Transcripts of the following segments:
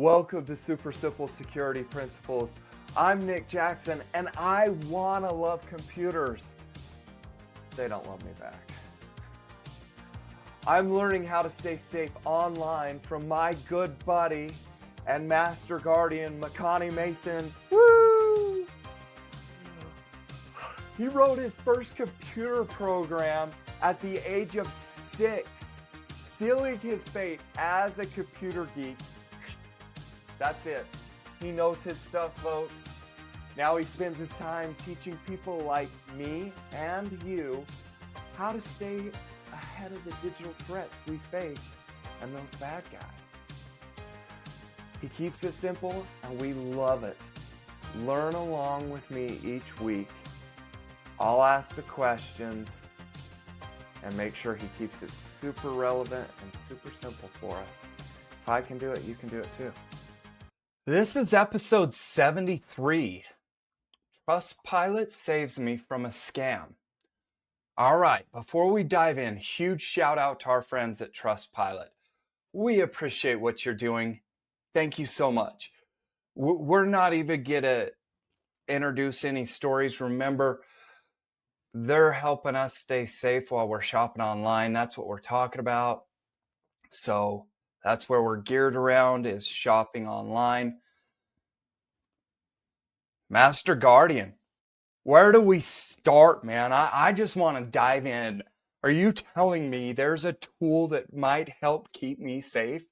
Welcome to Super Simple Security Principles. I'm Nick Jackson, and I want to love computers. They don't love me back. I'm learning how to stay safe online from my good buddy and master guardian, Makani Mason. Woo! He wrote his first computer program at the age of 6, sealing his fate as a computer geek. That's it. He knows his stuff, folks. Now he spends his time teaching people like me and you how to stay ahead of the digital threats we face and those bad guys. He keeps it simple and we love it. Learn along with me each week. I'll ask the questions and make sure he keeps it super relevant and super simple for us. If I can do it, you can do it too. This is episode 73. Trustpilot saves me from a scam. All right, before we dive in, huge shout out to our friends at Trustpilot. We appreciate what you're doing. Thank you so much. We're not even going to introduce any stories. Remember, they're helping us stay safe while we're shopping online. That's what we're talking about. So that's where we're geared around, is shopping online. Master Guardian, where do we start, man? I just want to dive in. Are you telling me there's a tool that might help keep me safe?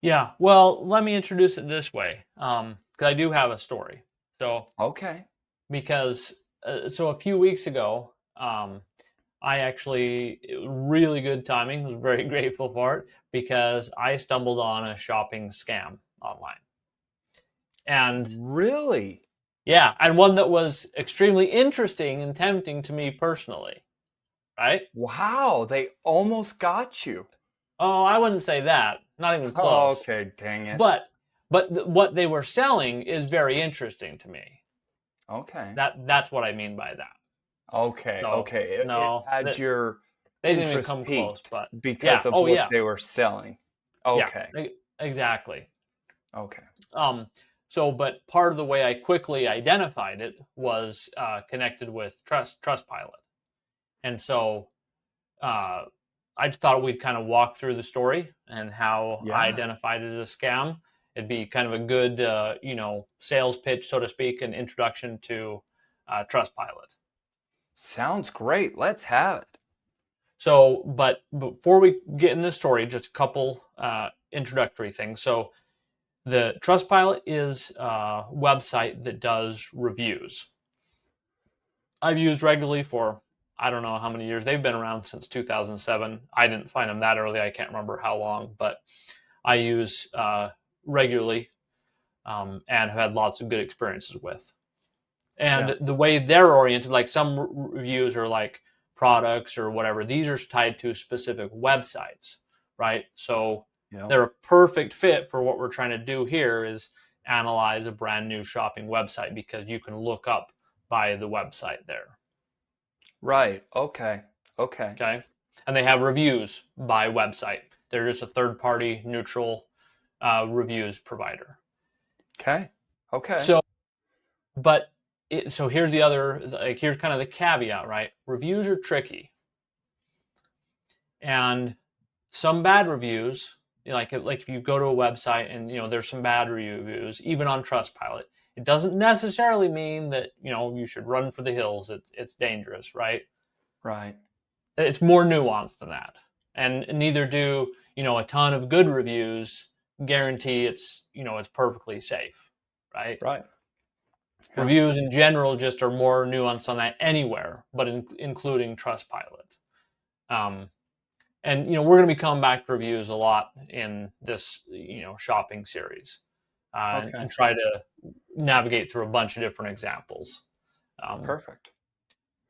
Yeah, well, let me introduce it this way, because I do have a story. So, okay. Because, so a few weeks ago, I actually, really good timing, was very grateful for it, because I stumbled on a shopping scam online. And really? Yeah, and one that was extremely interesting and tempting to me personally, right? Wow, they almost got you. Oh, I wouldn't say that. Not even close. Oh, okay, dang it. But what they were selling is very interesting to me. Okay. That's what I mean by that. Okay, So, okay. It had your they didn't even interest come close, peaked but because of what they were selling. Okay. Yeah, exactly. Okay. But part of the way I quickly identified it was connected with Trustpilot. And so I just thought we'd kind of walk through the story and how I identified it as a scam. It'd be kind of a good, sales pitch, so to speak, an introduction to Trustpilot. Sounds great. Let's have it. So, but before we get in the story, just a couple introductory things. So, the Trustpilot is a website that does reviews. I've used regularly for, I don't know how many years. They've been around since 2007. I didn't find them that early. I can't remember how long, but I use regularly and have had lots of good experiences with. And the way they're oriented, like some reviews are like products or whatever. These are tied to specific websites, right? So they're a perfect fit for what we're trying to do here, is analyze a brand new shopping website, because you can look up by the website there. Right. Okay. Okay. And they have reviews by website. They're just a third-party neutral reviews provider. Okay. So here's the other, here's kind of the caveat, right? Reviews are tricky. And some bad reviews, like if you go to a website and, there's some bad reviews, even on Trustpilot, it doesn't necessarily mean that, you should run for the hills. It's dangerous, right? Right. It's more nuanced than that. And neither do, a ton of good reviews guarantee it's perfectly safe, right? Right. Yeah. Reviews in general just are more nuanced on that anywhere, but including Trustpilot. And we're going to be coming back to reviews a lot in this shopping series, and try to navigate through a bunch of different examples. Perfect.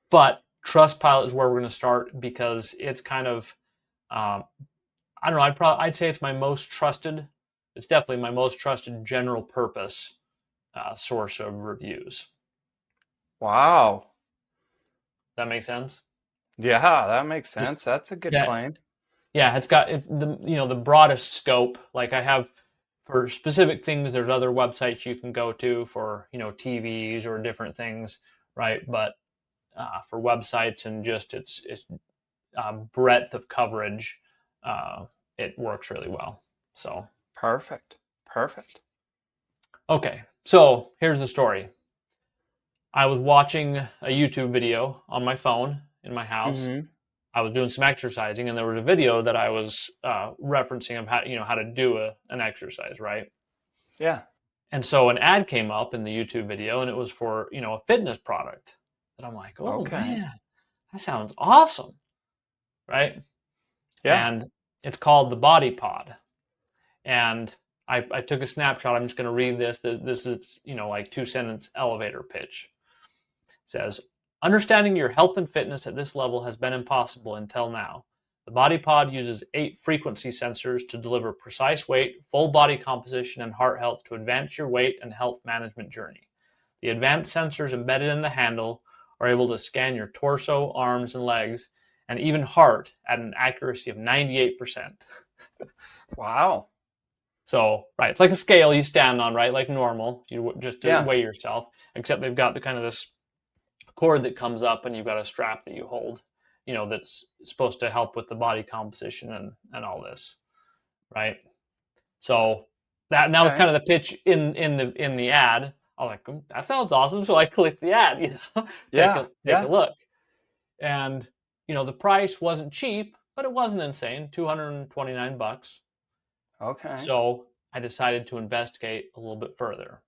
But Trustpilot is where we're going to start, because it's kind of I don't know. I'd say it's my most trusted. It's definitely my most trusted general purpose source of reviews. Wow. That makes sense? Yeah, that makes sense. That's a good claim. Yeah, it's got the broadest scope. Like, I have for specific things, there's other websites you can go to for, TVs or different things, right? But for websites and just its breadth of coverage, it works really well. So Perfect. okay, so here's the story. I was watching a YouTube video on my phone in my house. Mm-hmm. I was doing some exercising, and there was a video that I was referencing of how to do an exercise, right? Yeah. And so an ad came up in the YouTube video, and it was for a fitness product. And I'm like, oh Okay. man, that sounds awesome, right? Yeah. And it's called the Body Pod. And I took a snapshot. I'm just going to read this. This is like 2-sentence elevator pitch. It says, understanding your health and fitness at this level has been impossible until now. The Body Pod uses 8 frequency sensors to deliver precise weight, full body composition, and heart health to advance your weight and health management journey. The advanced sensors embedded in the handle are able to scan your torso, arms, and legs, and even heart at an accuracy of 98%. Wow. So, right, it's like a scale you stand on, right? Like normal, you just Yeah. weigh yourself, except they've got the kind of this cord that comes up and you've got a strap that you hold, that's supposed to help with the body composition and all this, right? So that was kind of the pitch in the ad. I'm like, that sounds awesome. So I clicked the ad, take a look. And, the price wasn't cheap, but it wasn't insane, $229. Okay. So I decided to investigate a little bit further.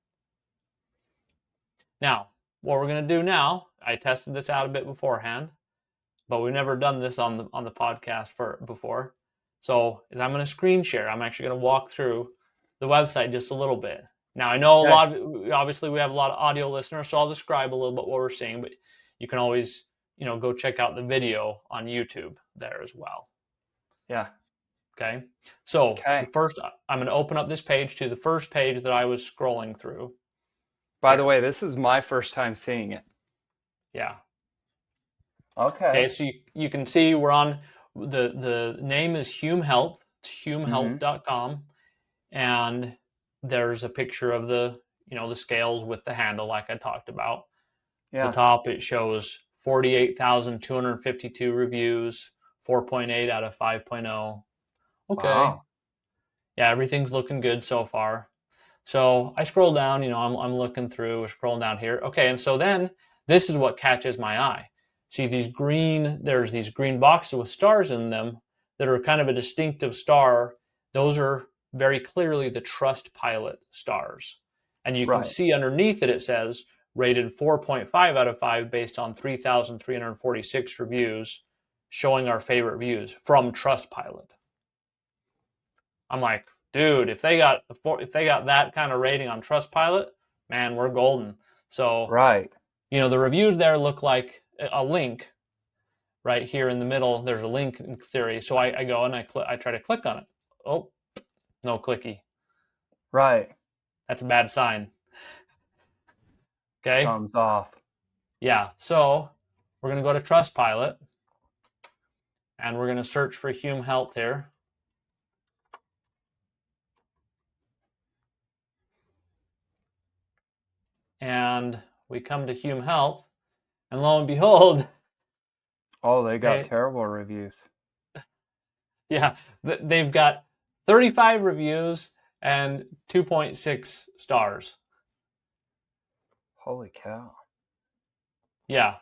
Now, what we're going to do now, I tested this out a bit beforehand, but we've never done this on the podcast before. So I'm going to screen share. I'm actually going to walk through the website just a little bit. Now, I know obviously we have a lot of audio listeners, so I'll describe a little bit what we're seeing, but you can always, go check out the video on YouTube there as well. Yeah. Okay. So first, I'm going to open up this page to the first page that I was scrolling through. By the way, this is my first time seeing it. Yeah. Okay. So you can see we're on the name is Hume Health. It's humehealth.com. And there's a picture of the scales with the handle like I talked about. Yeah. The top, it shows 48,252 reviews, 4.8 out of 5.0. Okay. Wow. Yeah, everything's looking good so far. So I scroll down, I'm looking through, scrolling down here. Okay, and so then this is what catches my eye. See there's these green boxes with stars in them that are kind of a distinctive star. Those are very clearly the Trustpilot stars. And you can see underneath it says rated 4.5 out of 5 based on 3,346 reviews, showing our favorite reviews from Trustpilot. I'm like, dude, if they got that kind of rating on Trustpilot, man, we're golden. So, the reviews there look like a link right here in the middle. There's a link in theory. So I go and I try to click on it. Oh, no clicky. Right. That's a bad sign. Okay. Thumbs off. Yeah. So we're going to go to Trustpilot and we're going to search for Hume Health here. And we come to Hume Health, and lo and behold, oh, they got terrible reviews. Yeah, they've got 35 reviews and 2.6 stars. Holy cow. Yeah.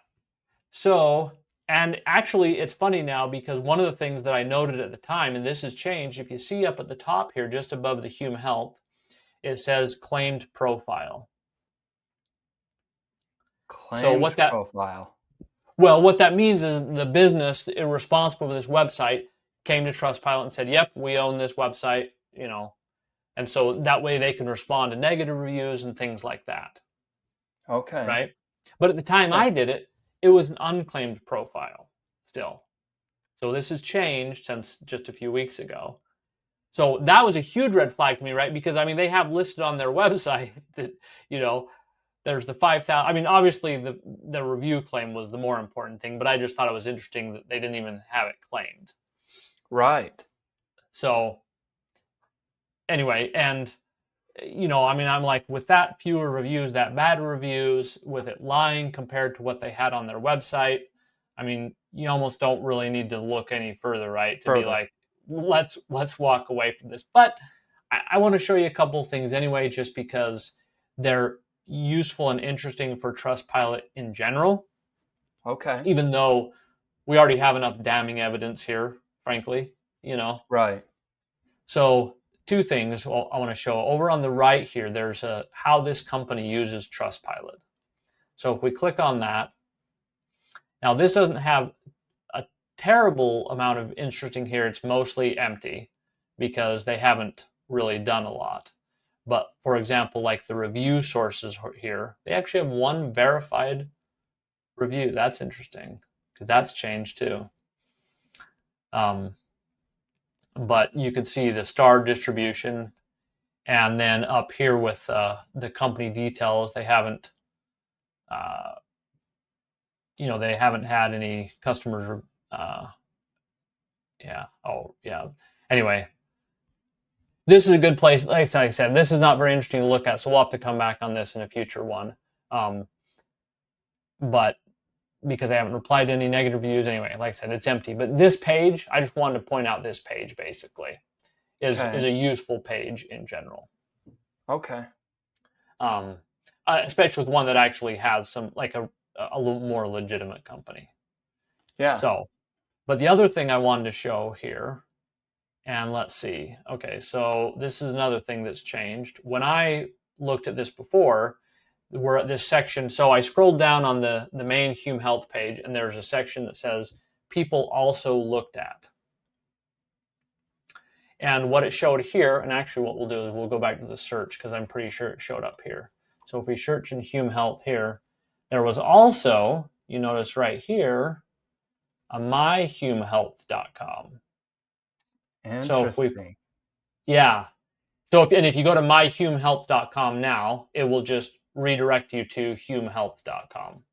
So, and actually, it's funny now because one of the things that I noted at the time, and this has changed, if you see up at the top here, just above the Hume Health, it says claimed profile. Claimed profile. Well, what that means is the business responsible for this website came to Trustpilot and said, yep, we own this website, and so that way they can respond to negative reviews and things like that. Okay. Right? But at the time I did it, it was an unclaimed profile still. So this has changed since just a few weeks ago. So that was a huge red flag to me, right? Because, they have listed on their website that, there's the 5,000. Obviously the review claim was the more important thing, but I just thought it was interesting that they didn't even have it claimed. Right. So anyway, and I mean, I'm like, with that fewer reviews, that bad reviews, with it lying compared to what they had on their website, I mean, you almost don't really need to look any further, right? To be Further. like, let's walk away from this. But I want to show you a couple of things anyway, just because they're useful and interesting for Trustpilot in general, Okay. even though we already have enough damning evidence here, frankly, Right. So two things I want to show. Over on the right here, there's how this company uses Trustpilot. So if we click on that, now this doesn't have a terrible amount of interesting here. It's mostly empty because they haven't really done a lot. But for example, like the review sources here, they actually have one verified review. That's interesting. That's changed too. But you can see the star distribution. And then up here with the company details, they haven't, they haven't had any customers. Yeah. Oh, yeah. Anyway, this is a good place. Like I said, this is not very interesting to look at, so we'll have to come back on this in a future one. But because they haven't replied to any negative reviews, anyway, like I said, it's empty. But this page, I just wanted to point out this page basically is a useful page in general. Okay. Especially with one that actually has some, like a little more legitimate company. Yeah. So, but the other thing I wanted to show here, and let's see. Okay, so this is another thing that's changed. When I looked at this before, we're at this section. So I scrolled down on the main Hume Health page, and there's a section that says people also looked at. And what it showed here, and actually what we'll do is we'll go back to the search because I'm pretty sure it showed up here. So if we search in Hume Health here, there was also, you notice right here, a myhumehealth.com. Interesting. So if if you go to myhumehealth.com now, it will just redirect you to humehealth.com.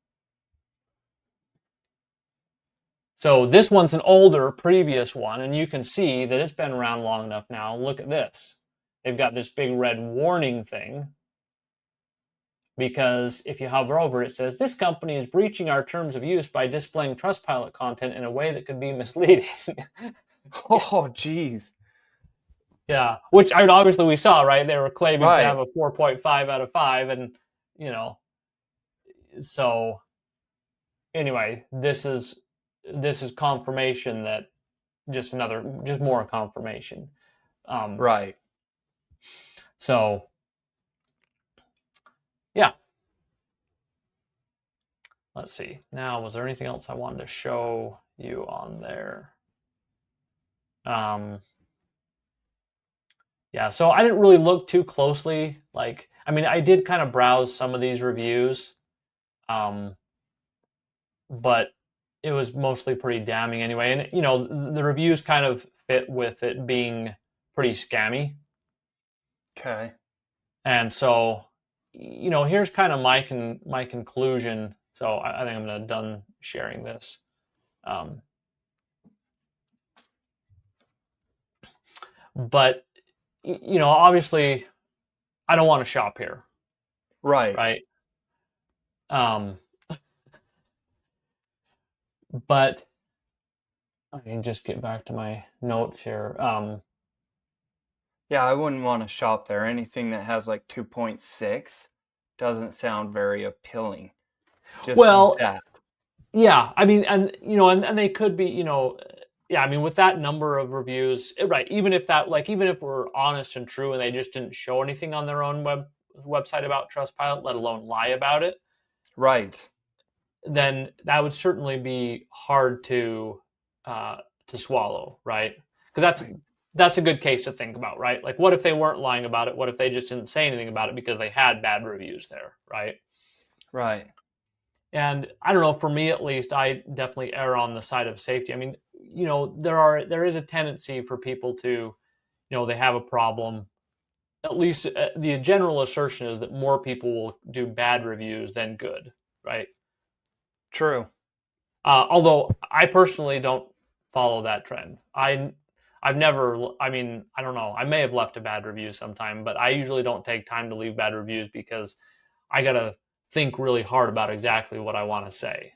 So this one's an older previous one, and you can see that it's been around long enough now. Look at this. They've got this big red warning thing, because if you hover over it, says, this company is breaching our terms of use by displaying Trustpilot content in a way that could be misleading. Oh, geez. Yeah, which obviously we saw, right? They were claiming Right. to have a 4.5 out of 5, and, so anyway, this is confirmation that just more confirmation. Right. So, yeah. Let's see. Now, was there anything else I wanted to show you on there? Yeah, so I didn't really look too closely. Like, I mean, I did kind of browse some of these reviews, but it was mostly pretty damning anyway. And, the reviews kind of fit with it being pretty scammy. Okay. And so, here's kind of my conclusion. So I think I'm done sharing this. But, obviously, I don't want to shop here. Right. Right. But I can just get back to my notes here. Yeah, I wouldn't want to shop there. Anything that has like 2.6 doesn't sound very appealing. Just that. Yeah, I mean, and they could be, yeah, I mean, with that number of reviews, right? Even if we're honest and true, and they just didn't show anything on their own website about Trustpilot, let alone lie about it, right? Then that would certainly be hard to swallow, right? Because that's a good case to think about, right? Like, what if they weren't lying about it? What if they just didn't say anything about it because they had bad reviews there, right? Right. And I don't know, for me at least, I definitely err on the side of safety. I mean, there is a tendency for people to, they have a problem. At least the general assertion is that more people will do bad reviews than good, right? True. Although I personally don't follow that trend. I I've never, I mean, I don't know. I may have left a bad review sometime, but I usually don't take time to leave bad reviews because I got to think really hard about exactly what I want to say.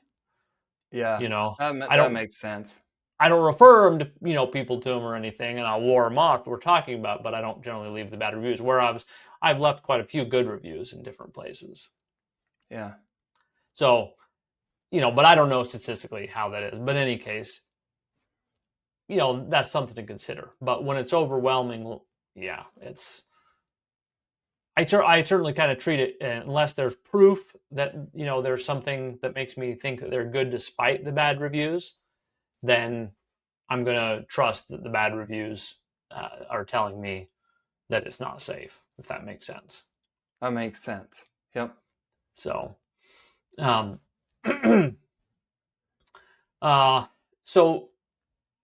Yeah, You know, I that don't, makes sense. I don't refer them to, people to them or anything, and I'll warm them off. We're talking about, but I don't generally leave the bad reviews. Whereas I've left quite a few good reviews in different places. Yeah. So, but I don't know statistically how that is. But in any case, that's something to consider. But when it's overwhelming, yeah, I certainly kind of treat it, unless there's proof that, there's something that makes me think that they're good despite the bad reviews, then I'm going to trust that the bad reviews are telling me that it's not safe, if that makes sense. That makes sense. Yep. So, so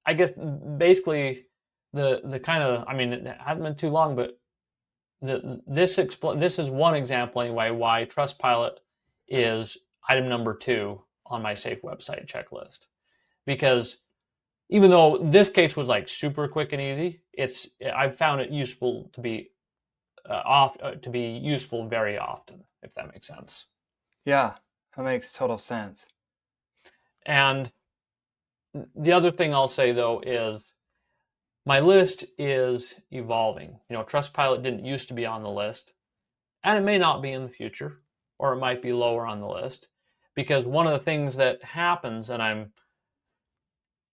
I guess basically the kind of, I mean, it hasn't been too long, but this is one example anyway why Trustpilot is item number 2 on my safe website checklist. Because even though this case was like super quick and easy, I've found it useful to be useful very often, if that makes sense. Yeah, that makes total sense. And the other thing I'll say though is my list is evolving. Trustpilot didn't used to be on the list, and it may not be in the future, or it might be lower on the list, because one of the things that happens, and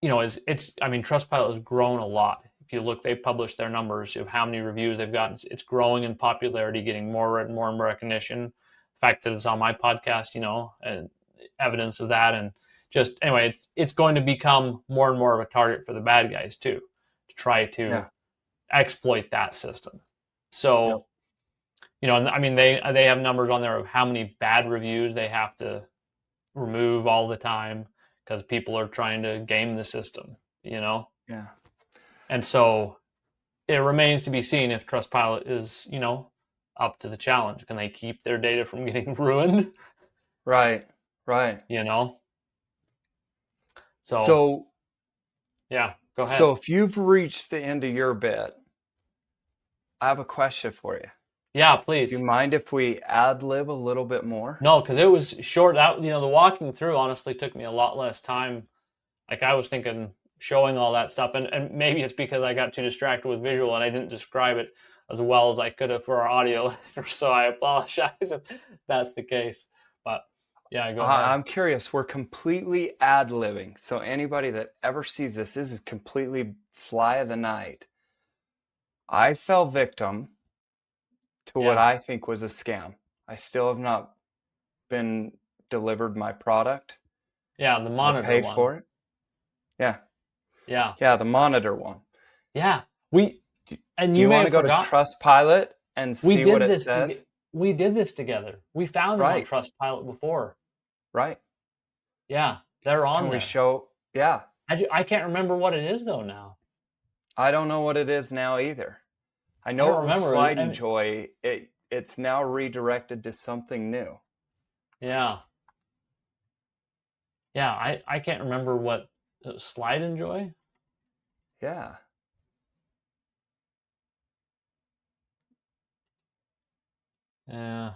Trustpilot has grown a lot. If you look, they published their numbers of how many reviews they've gotten. It's growing in popularity, getting more and more recognition. The fact that it's on my podcast, and evidence of that. And just anyway, it's going to become more and more of a target for the bad guys too, to try to exploit that system. So, they have numbers on there of how many bad reviews they have to remove all the time because people are trying to game the system, Yeah. And so it remains to be seen if Trustpilot is, up to the challenge. Can they keep their data from getting ruined? Right. So yeah, go ahead. So if you've reached the end of your bit, I have a question for you. Yeah, please. Do you mind if we ad-lib a little bit more? No, because it was short. That the walking through honestly took me a lot less time. Like I was thinking showing all that stuff, and maybe it's because I got too distracted with visual and I didn't describe it as well as I could have for our audio listeners. So I apologize if that's the case. But yeah, go ahead. I'm curious. We're completely ad-libbing. So anybody that ever sees this is completely fly of the night. I fell victim to what I think was a scam. I still have not been delivered my product. Yeah, the monitor paid one. for it. Yeah. Yeah. Yeah, the monitor one. Yeah. Do you want to go to Trustpilot and see what it says? We did this together. We found it on Trustpilot before. Right. Yeah, they're on there. Can we show? Yeah. I can't remember what it is though now. I don't know what it is now either. I know it was Slide and Joy. It's now redirected to something new. Yeah. Yeah, I can't remember what Slide and Joy. Yeah. Yeah.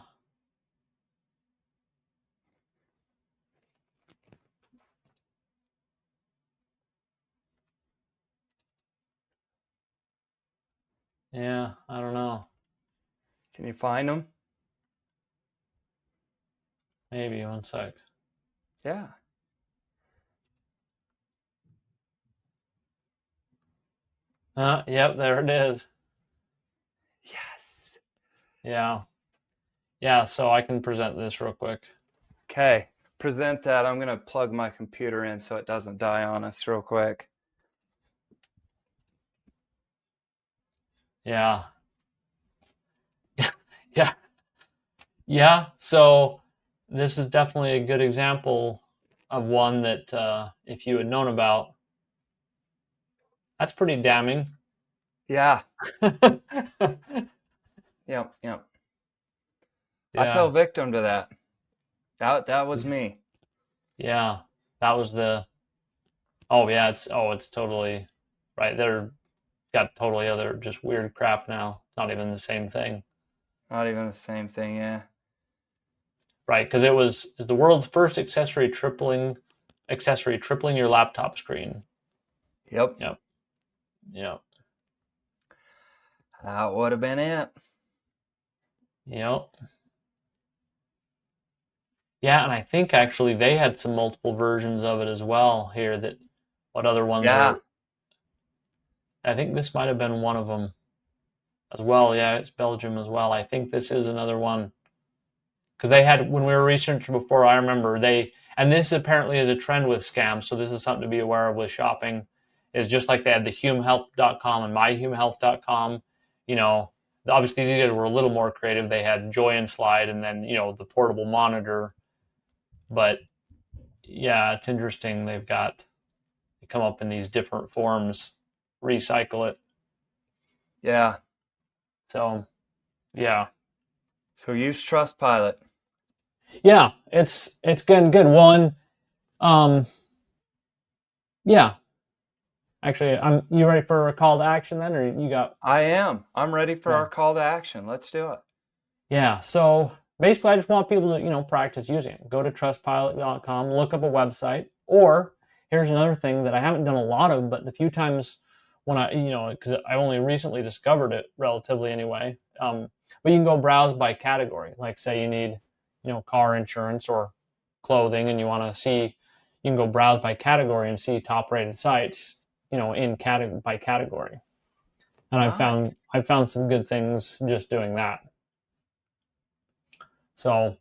Yeah, I don't know. Can you find them? Maybe, one sec. Yeah. Yep, there it is. Yes. Yeah. Yeah, so I can present this real quick. Okay. Present that. I'm going to plug my computer in so it doesn't die on us real quick. Yeah. Yeah. Yeah, so this is definitely a good example of one that if you had known about, that's pretty damning. Yeah. Yep. Yeah. I fell victim to that. That was me. Yeah. That was the. Oh yeah, it's totally right. got totally other just weird crap now. Not even the same thing. Not even the same thing, yeah. Right, because it was the world's first accessory tripling your laptop screen. Yep. Yep. That would have been it. Yep. Yeah, and I think actually they had some multiple versions of it as well here. That what other ones Yeah. I think this might have been one of them as well. Yeah, it's Belgium as well. I think this is another one. Because they had, when we were researching before, I remember and this apparently is a trend with scams, so this is something to be aware of with shopping, is just like they had the humehealth.com and myhumehealth.com. Obviously these guys were a little more creative. They had Joy and Slide and then, the portable monitor. But yeah, it's interesting. They come up in these different forms, recycle it. Yeah. So, yeah. So use Trustpilot. Yeah, it's getting good. One, yeah. Actually, you ready for a call to action then, or you got? I am. I'm ready for our call to action. Let's do it. Yeah. So basically, I just want people to practice using it. Go to trustpilot.com, look up a website, or here's another thing that I haven't done a lot of, but the few times when because I only recently discovered it, relatively anyway. But you can go browse by category. Like say you need, car insurance or clothing, and you want to see, you can go browse by category and see top rated sites, by category. And Nice. I've found some good things just doing that. So,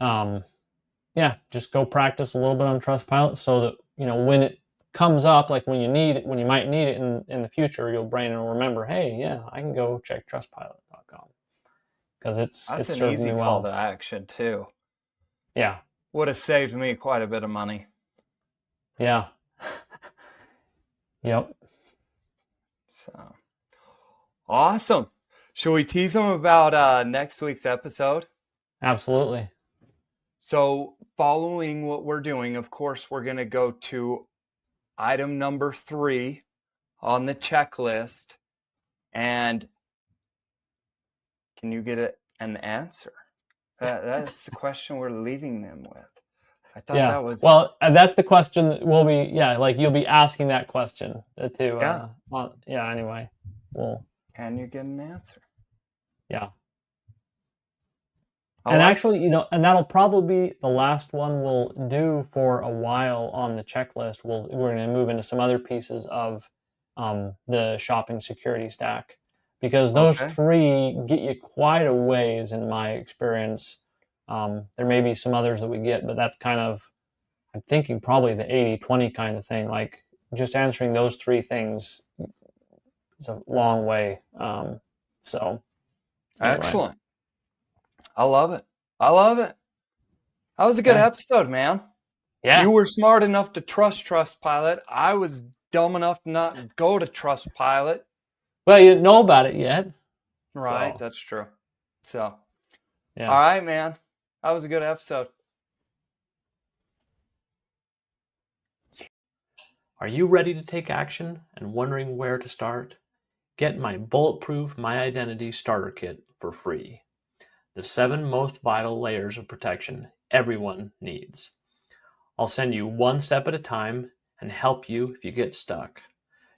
yeah, just go practice a little bit on Trustpilot so that, when it comes up, like when you might need it in the future, your brain will remember, hey, yeah, I can go check trustpilot.com because it's an served easy me call well. to action too. Yeah. Would have saved me quite a bit of money. Yeah. Yep. So awesome. Should we tease them about next week's episode? Absolutely. So following what we're doing, of course, we're going to go to item number 3 on the checklist. And can you get an answer? That's the question we're leaving them with. I thought that was... Well, that's the question that we'll be, like you'll be asking that question too. Anyway. Can you get an answer? Yeah. And actually, and that'll probably be the last one we'll do for a while on the checklist. We're going to move into some other pieces of the shopping security stack, because those 3 get you quite a ways in my experience. There may be some others that we get, but that's kind of, I'm thinking probably the 80-20 kind of thing. Like just answering those 3 things is a long way. So anyway. Excellent. I love it. That was a good episode, man. Yeah. You were smart enough to trust Trustpilot. I was dumb enough to not go to Trustpilot. Well, you didn't know about it yet. Right, So. That's true. So, yeah. All right, man. That was a good episode. Are you ready to take action and wondering where to start? Get my Bulletproof My Identity Starter Kit for free. The 7 most vital layers of protection everyone needs. I'll send you one step at a time and help you if you get stuck.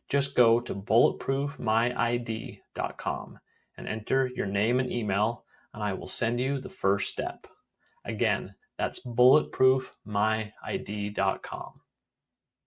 Just go to bulletproofmyid.com and enter your name and email, and I will send you the first step. Again, that's bulletproofmyid.com.